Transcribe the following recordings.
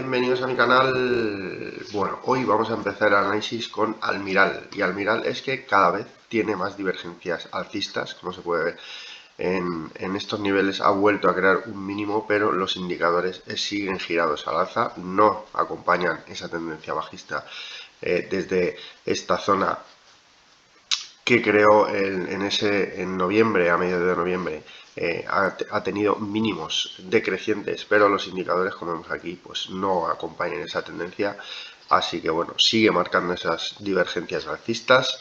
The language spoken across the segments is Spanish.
bienvenidos a mi canal. Bueno, hoy vamos a empezar el análisis con Almiral. Y Almiral es que cada vez tiene más divergencias alcistas, como se puede ver. En estos niveles ha vuelto a crear un mínimo, pero los indicadores siguen girados al alza, no acompañan esa tendencia bajista desde esta zona que creó en noviembre, a mediados de noviembre. Ha tenido mínimos decrecientes, pero los indicadores, como vemos aquí, pues no acompañan esa tendencia. Así que bueno, sigue marcando esas divergencias alcistas.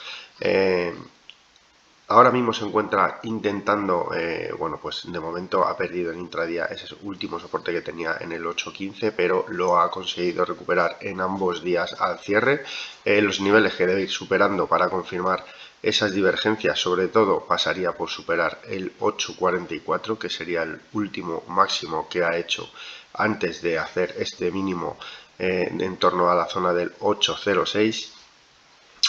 Ahora mismo se encuentra intentando, bueno, pues de momento ha perdido en intradía ese último soporte que tenía en el 8.15, pero lo ha conseguido recuperar en ambos días al cierre. Los niveles que debe ir superando para confirmar esas divergencias, sobre todo pasaría por superar el 8.44, que sería el último máximo que ha hecho antes de hacer este mínimo en torno a la zona del 8.06.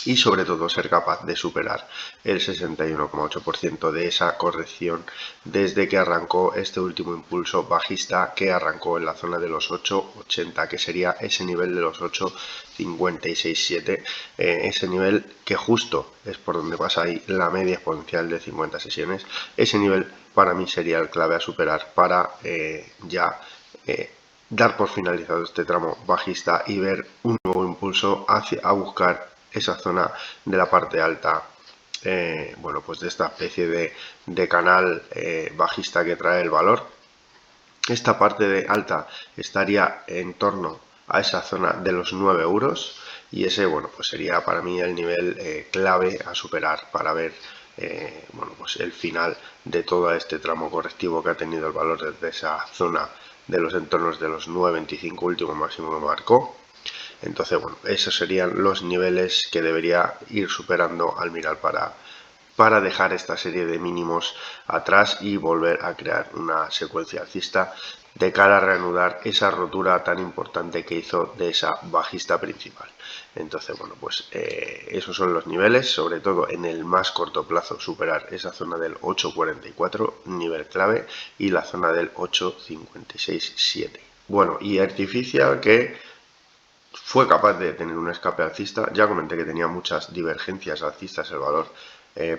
Y sobre todo ser capaz de superar el 61,8% de esa corrección desde que arrancó este último impulso bajista que arrancó en la zona de los 8,80, que sería ese nivel de los 8,567, ese nivel que justo es por donde pasa ahí la media exponencial de 50 sesiones. Ese nivel para mí sería el clave a superar para dar por finalizado este tramo bajista y ver un nuevo impulso a buscar esa zona de la parte alta, bueno, pues de esta especie de canal bajista que trae el valor. Esta parte de alta estaría en torno a esa zona de los 9 euros y ese, bueno, pues sería para mí el nivel clave a superar para ver bueno, pues el final de todo este tramo correctivo que ha tenido el valor desde esa zona de los entornos de los 9,25 último máximo que marcó. Entonces, bueno, esos serían los niveles que debería ir superando Almiral para dejar esta serie de mínimos atrás y volver a crear una secuencia alcista de cara a reanudar esa rotura tan importante que hizo de esa bajista principal. Entonces, bueno, pues esos son los niveles, sobre todo en el más corto plazo, superar esa zona del 8.44, nivel clave, y la zona del 8.567. Bueno, y Artificial, que fue capaz de tener un escape alcista. Ya comenté que tenía muchas divergencias alcistas el valor.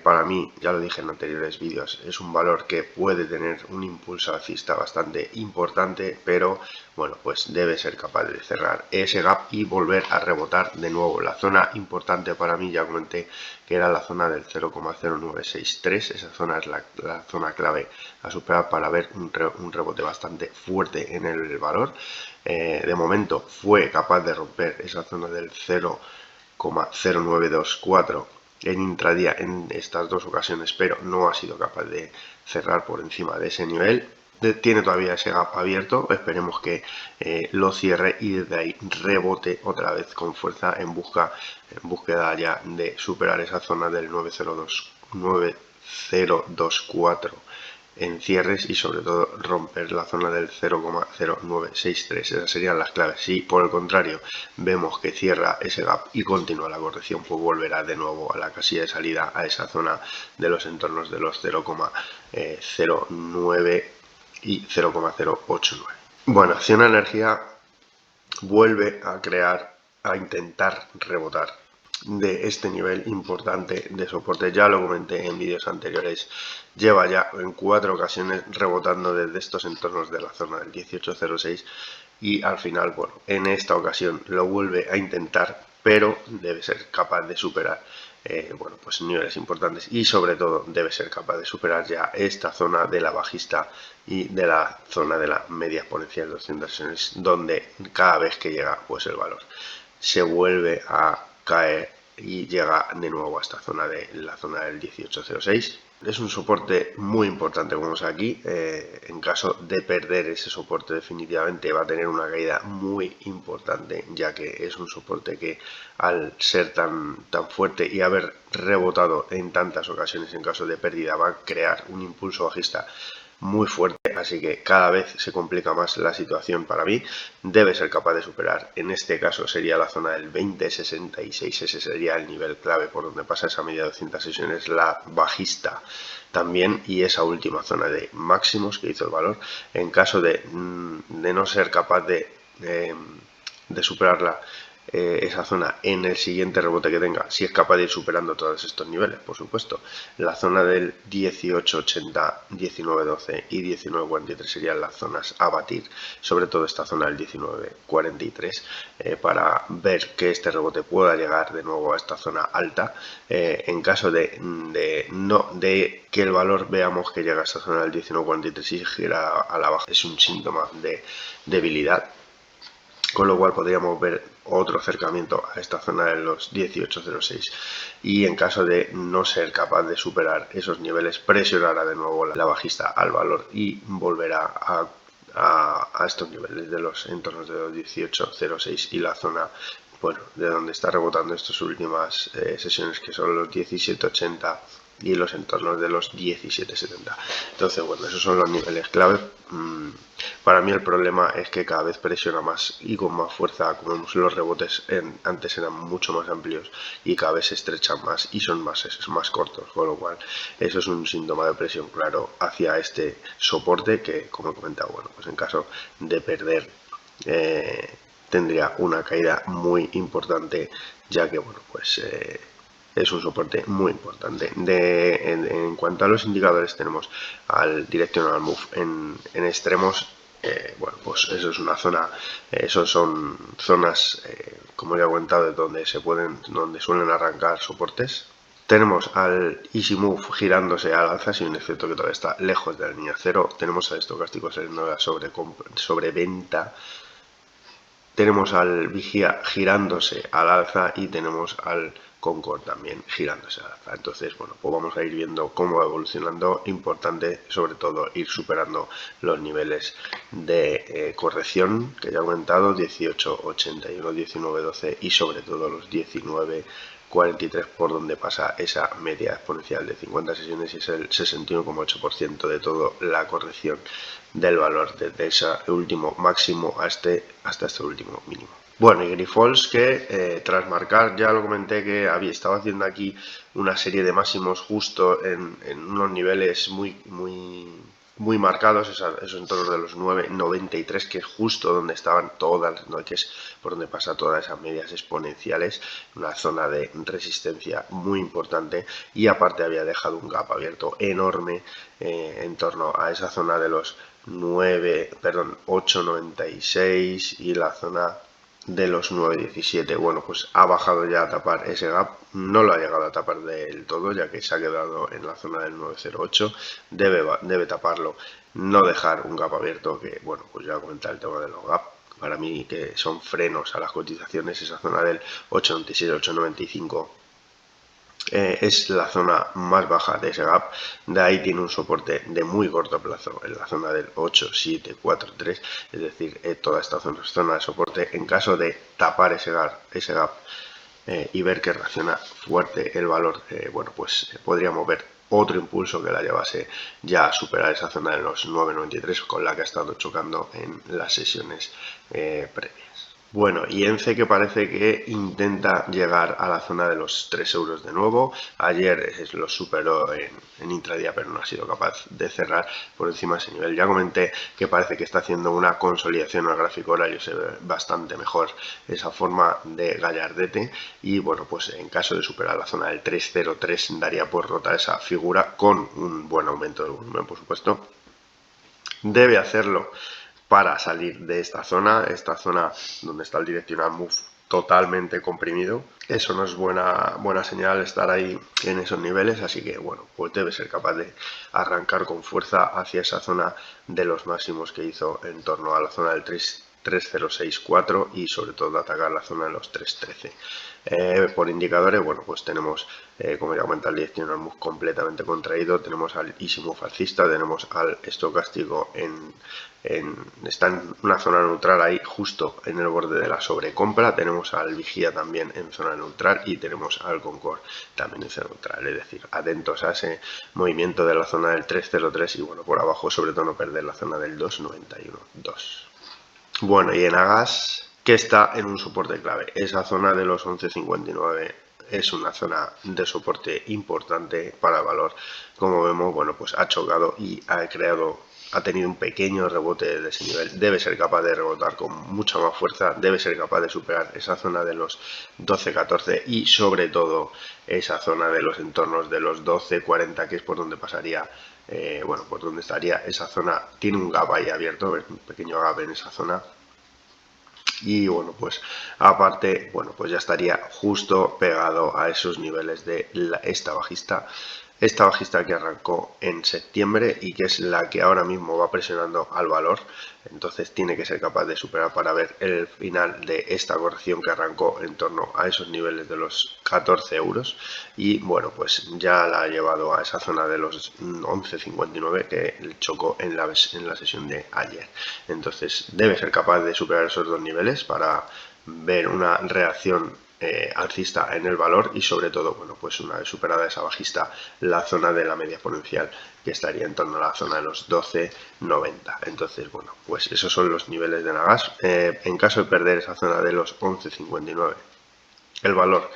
Para mí, ya lo dije en anteriores vídeos, es un valor que puede tener un impulso alcista bastante importante, pero bueno, pues debe ser capaz de cerrar ese gap y volver a rebotar de nuevo. La zona importante para mí, ya comenté que era la zona del 0,0963, esa zona es la zona clave a superar para ver un rebote bastante fuerte en el valor. De momento fue capaz de romper esa zona del 0,0924 en intradía en estas dos ocasiones, pero no ha sido capaz de cerrar por encima de ese nivel. Tiene todavía ese gap abierto, esperemos que lo cierre y desde ahí rebote otra vez con fuerza en búsqueda ya de superar esa zona del 9024 en cierres y sobre todo romper la zona del 0,0963. Esas serían las claves. Si por el contrario vemos que cierra ese gap y continúa la corrección, pues volverá de nuevo a la casilla de salida, a esa zona de los entornos de los 0,09 y 0,089. Bueno, Acciona Energía vuelve a intentar rebotar de este nivel importante de soporte. Ya lo comenté en vídeos anteriores, lleva ya en 4 ocasiones rebotando desde estos entornos de la zona del 1806 y al final, bueno, en esta ocasión lo vuelve a intentar, pero debe ser capaz de superar bueno, pues niveles importantes y sobre todo debe ser capaz de superar ya esta zona de la bajista y de la zona de la media exponencial de 200 sesiones, donde cada vez que llega pues el valor se vuelve a caer y llega de nuevo a esta zona la zona del 1806. Es un soporte muy importante, como vemos aquí. En caso de perder ese soporte definitivamente va a tener una caída muy importante, ya que es un soporte que al ser tan fuerte y haber rebotado en tantas ocasiones en caso de pérdida va a crear un impulso bajista muy fuerte, así que cada vez se complica más la situación para mí. Debe ser capaz de superar, en este caso sería la zona del 2066, ese sería el nivel clave por donde pasa esa media de 200 sesiones, la bajista también, y esa última zona de máximos que hizo el valor. En caso de no ser capaz de de superarla, esa zona en el siguiente rebote que tenga, si es capaz de ir superando todos estos niveles, por supuesto. La zona del 18.80, 19.12 y 19.43 serían las zonas a batir, sobre todo esta zona del 19.43, para ver que este rebote pueda llegar de nuevo a esta zona alta. En caso de que el valor veamos que llega a esta zona del 19.43 y gira a la baja, es un síntoma de debilidad, con lo cual podríamos ver otro acercamiento a esta zona de los 18.06, y en caso de no ser capaz de superar esos niveles, presionará de nuevo la bajista al valor y volverá a estos niveles de los entornos de los 18.06 y la zona, bueno, de donde está rebotando estas últimas sesiones, que son los 17.80 y los entornos de los 17.70. Entonces, bueno, esos son los niveles clave. Para mí el problema es que cada vez presiona más y con más fuerza. Como vemos, los rebotes antes eran mucho más amplios y cada vez se estrechan más y son más cortos, con lo cual eso es un síntoma de presión claro hacia este soporte que, como he comentado, bueno, pues en caso de perder tendría una caída muy importante, ya que, bueno, pues es un soporte muy importante. En cuanto a los indicadores, tenemos al Directional Move en extremos. Bueno, pues eso es una zona, esos son zonas, como ya he comentado, donde suelen arrancar soportes. Tenemos al Easy Move girándose al alza, sin efecto que todavía está lejos de la línea cero. Tenemos al estocástico saliendo de la sobreventa. Tenemos al Vigía girándose al alza y tenemos al Concord también girándose al alza. Entonces, bueno, pues vamos a ir viendo cómo va evolucionando. Importante, sobre todo, ir superando los niveles de corrección que ya he comentado, 18.81, 19.12 y sobre todo los 19.43, por donde pasa esa media exponencial de 50 sesiones y es el 61,8% de toda la corrección del valor desde ese último máximo hasta este último mínimo. Bueno, y Grifols, que tras marcar, ya lo comenté, que estaba haciendo aquí una serie de máximos justo en unos niveles muy marcados, esos entornos de los 9.93, que es justo donde estaban todas, ¿no?, que es por donde pasa todas esas medias exponenciales, una zona de resistencia muy importante, y aparte había dejado un gap abierto enorme en torno a esa zona de los 8.96 y la zona de los 9.17. Bueno, pues ha bajado ya a tapar ese gap, no lo ha llegado a tapar del todo, ya que se ha quedado en la zona del 9.08. Debe taparlo, no dejar un gap abierto, que, bueno, pues ya comenté el tema de los gaps, para mí que son frenos a las cotizaciones. Esa zona del 8.96, 8.95 es la zona más baja de ese gap. De ahí tiene un soporte de muy corto plazo en la zona del 8.743, es decir, toda esta zona de soporte. En caso de tapar ese gap y ver que reacciona fuerte el valor, bueno, pues podríamos ver otro impulso que la llevase ya a superar esa zona de los 9.93, con la que ha estado chocando en las sesiones previas. Bueno, y ENCE, que parece que intenta llegar a la zona de los 3 euros de nuevo. Ayer lo superó en intradía, pero no ha sido capaz de cerrar por encima de ese nivel. Ya comenté que parece que está haciendo una consolidación al gráfico horario, se ve bastante mejor esa forma de gallardete, y bueno, pues en caso de superar la zona del 303 daría por rota esa figura, con un buen aumento del volumen, por supuesto. Debe hacerlo para salir de esta zona donde está el Directional Move totalmente comprimido. Eso no es buena señal, estar ahí en esos niveles, así que, bueno, pues debe ser capaz de arrancar con fuerza hacia esa zona de los máximos que hizo en torno a la zona del 3.064 y sobre todo atacar la zona de los 3.13. Por indicadores, bueno, pues tenemos, como ya comenté, el Directional Move completamente contraído, tenemos al Easy Move alcista, tenemos al estocástico está en una zona neutral, ahí justo en el borde de la sobrecompra, tenemos al Vigía también en zona neutral y tenemos al Concord también en zona neutral, es decir, atentos a ese movimiento de la zona del 303 y, bueno, por abajo sobre todo no perder la zona del 291.2. Bueno, y en Agas, que está en un soporte clave, esa zona de los 11.59 es una zona de soporte importante para el valor. Como vemos, bueno, pues ha chocado y ha creado ha tenido un pequeño rebote de ese nivel, debe ser capaz de rebotar con mucha más fuerza, debe ser capaz de superar esa zona de los 12-14 y sobre todo esa zona de los entornos de los 12-40, que es por donde pasaría, bueno, por donde estaría esa zona. Tiene un gap ahí abierto, un pequeño gap en esa zona. Y bueno, pues aparte, bueno, pues ya estaría justo pegado a esos niveles de esta bajista que arrancó en septiembre y que es la que ahora mismo va presionando al valor. Entonces tiene que ser capaz de superar para ver el final de esta corrección que arrancó en torno a esos niveles de los 14 euros. Y bueno, pues ya la ha llevado a esa zona de los 11,59 que chocó en la sesión de ayer. Entonces debe ser capaz de superar esos dos niveles para ver una reacción alcista en el valor y sobre todo, bueno, pues una vez superada esa bajista, la zona de la media exponencial que estaría en torno a la zona de los 12,90. Entonces, bueno, pues esos son los niveles de Nagas. En caso de perder esa zona de los 11,59, el valor,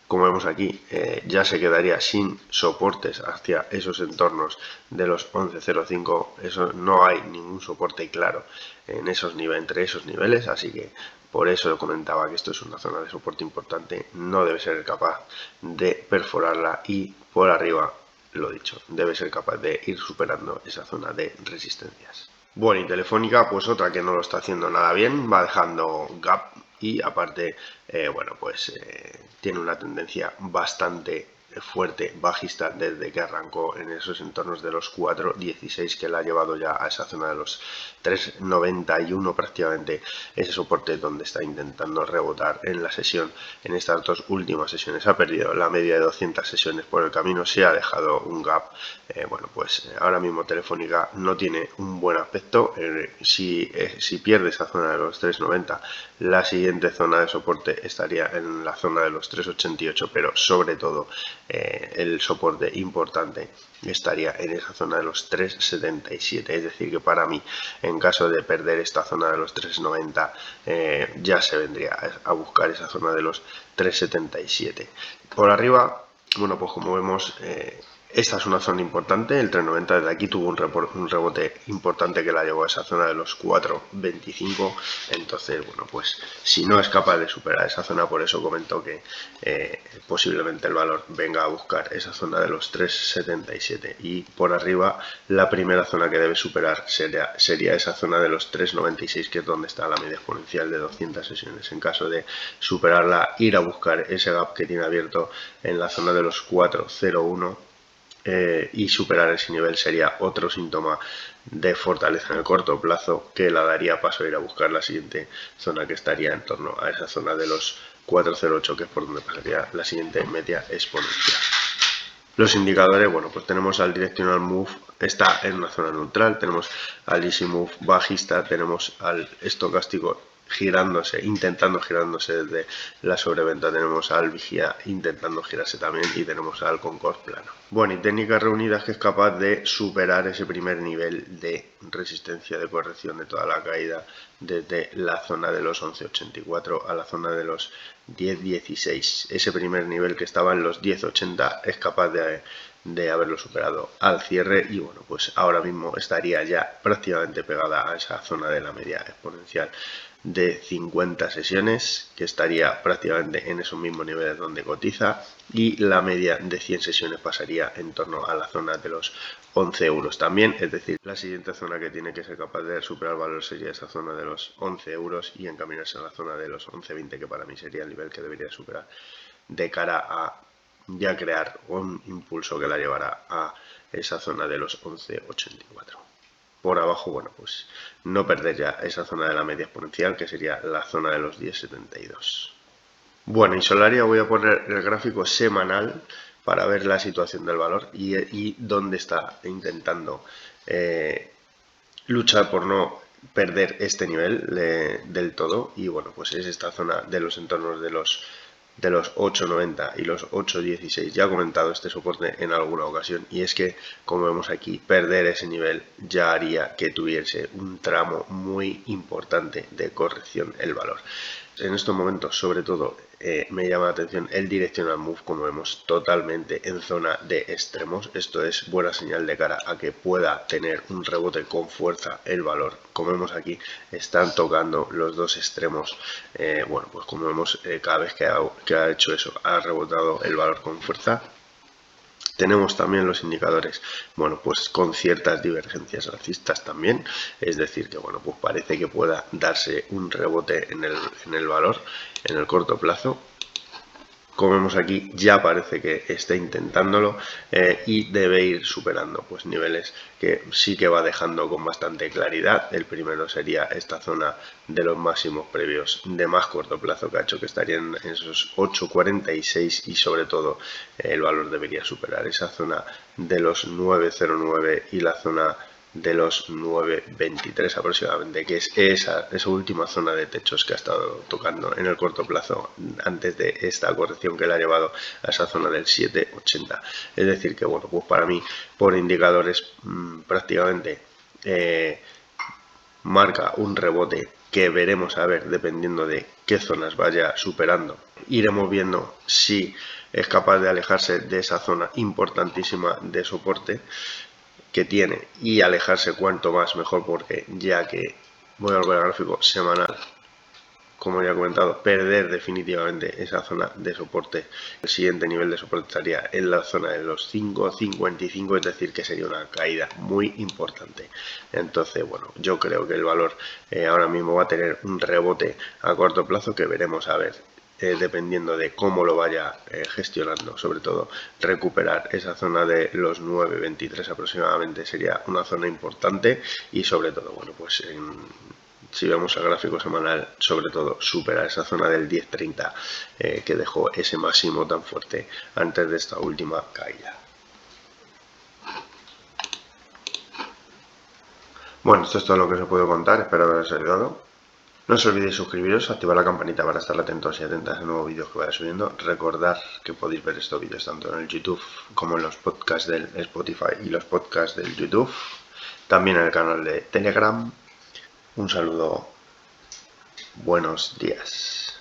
como vemos aquí, ya se quedaría sin soportes hacia esos entornos de los 11,05. Eso, no hay ningún soporte claro en esos niveles, entre esos niveles, así que por eso comentaba que esto es una zona de soporte importante. No debe ser capaz de perforarla y por arriba, lo dicho, debe ser capaz de ir superando esa zona de resistencias. Bueno, y Telefónica, pues otra que no lo está haciendo nada bien, va dejando gap y aparte, bueno, pues tiene una tendencia bastante fuerte bajista desde que arrancó en esos entornos de los 4,16, que la ha llevado ya a esa zona de los 3,91 prácticamente, ese soporte donde está intentando rebotar en la sesión. En estas dos últimas sesiones ha perdido la media de 200 sesiones por el camino, se ha dejado un gap. Bueno, pues ahora mismo Telefónica no tiene un buen aspecto. Si pierde esa zona de los 3,90, la siguiente zona de soporte estaría en la zona de los 3,88, pero sobre todo el soporte importante estaría en esa zona de los 3,77. Es decir, que para mí, en caso de perder esta zona de los 3,90, ya se vendría a buscar esa zona de los 3,77. Por arriba, bueno, pues como vemos, esta es una zona importante. El 3,90 desde aquí tuvo un rebote importante que la llevó a esa zona de los 4,25. Entonces, bueno, pues si no es capaz de superar esa zona, por eso comento que posiblemente el valor venga a buscar esa zona de los 3,77. Y por arriba, la primera zona que debe superar sería esa zona de los 3,96, que es donde está la media exponencial de 200 sesiones. En caso de superarla, ir a buscar ese gap que tiene abierto en la zona de los 4,01. Y superar ese nivel sería otro síntoma de fortaleza en el corto plazo que la daría paso a ir a buscar la siguiente zona, que estaría en torno a esa zona de los 4,08, que es por donde pasaría la siguiente media exponencial. Los indicadores, bueno, pues tenemos al Directional Move, está en una zona neutral, tenemos al Easy Move bajista, tenemos al estocástico girándose, intentando girándose desde la sobreventa, tenemos al Vigía intentando girarse también y tenemos al Concord plano. Bueno, y técnicas reunidas, que es capaz de superar ese primer nivel de resistencia de corrección de toda la caída desde la zona de los 11,84 a la zona de los 10,16. Ese primer nivel que estaba en los 10,80 es capaz de haberlo superado al cierre y bueno, pues ahora mismo estaría ya prácticamente pegada a esa zona de la media exponencial de 50 sesiones, que estaría prácticamente en esos mismos niveles donde cotiza, y la media de 100 sesiones pasaría en torno a la zona de los 11 euros también. Es decir, la siguiente zona que tiene que ser capaz de superar el valor sería esa zona de los 11 euros y encaminarse a la zona de los 11,20, que para mí sería el nivel que debería superar de cara a ya crear un impulso que la llevará a esa zona de los 11,84. Por abajo, bueno, pues no perder ya esa zona de la media exponencial, que sería la zona de los 10,72. Bueno, en Solaria voy a poner el gráfico semanal para ver la situación del valor y dónde está intentando luchar por no perder este nivel del todo. Y bueno, pues es esta zona de los entornos de los 8,90 y los 8,16. Ya he comentado este soporte en alguna ocasión y es que, como vemos aquí, perder ese nivel ya haría que tuviese un tramo muy importante de corrección el valor. En estos momentos, sobre todo me llama la atención el directional move, como vemos, totalmente en zona de extremos. Esto es buena señal de cara a que pueda tener un rebote con fuerza el valor. Como vemos aquí, están tocando los dos extremos. Bueno, pues como vemos, cada vez que ha hecho eso, ha rebotado el valor con fuerza. Tenemos también los indicadores, bueno, pues con ciertas divergencias alcistas también, es decir, que bueno, pues parece que pueda darse un rebote en el valor en el corto plazo. Como vemos aquí, ya parece que está intentándolo y debe ir superando pues niveles que sí que va dejando con bastante claridad. El primero sería esta zona de los máximos previos de más corto plazo, que ha hecho que estarían en esos 8,46 y sobre todo el valor debería superar esa zona de los 9,09 y la zona de los 9,23 aproximadamente, que es esa última zona de techos que ha estado tocando en el corto plazo antes de esta corrección que le ha llevado a esa zona del 7,80. Es decir que bueno, pues para mí por indicadores prácticamente marca un rebote que veremos a ver dependiendo de qué zonas vaya superando. Iremos viendo si es capaz de alejarse de esa zona importantísima de soporte que tiene y alejarse cuanto más mejor, porque ya que voy a volver al gráfico semanal, como ya he comentado, perder definitivamente esa zona de soporte. El siguiente nivel de soporte estaría en la zona de los 5,55, es decir, que sería una caída muy importante. Entonces, bueno, yo creo que el valor ahora mismo va a tener un rebote a corto plazo que veremos a ver. Dependiendo de cómo lo vaya gestionando, sobre todo recuperar esa zona de los 9,23 aproximadamente sería una zona importante y sobre todo, bueno, pues si vemos el gráfico semanal, sobre todo superar esa zona del 10,30 que dejó ese máximo tan fuerte antes de esta última caída. Bueno, esto es todo lo que os puedo contar, espero haberos ayudado. No os olvidéis suscribiros, activar la campanita para estar atentos y atentas a nuevos vídeos que vaya subiendo. Recordad que podéis ver estos vídeos tanto en el YouTube como en los podcasts del Spotify y los podcasts del YouTube. También en el canal de Telegram. Un saludo. Buenos días.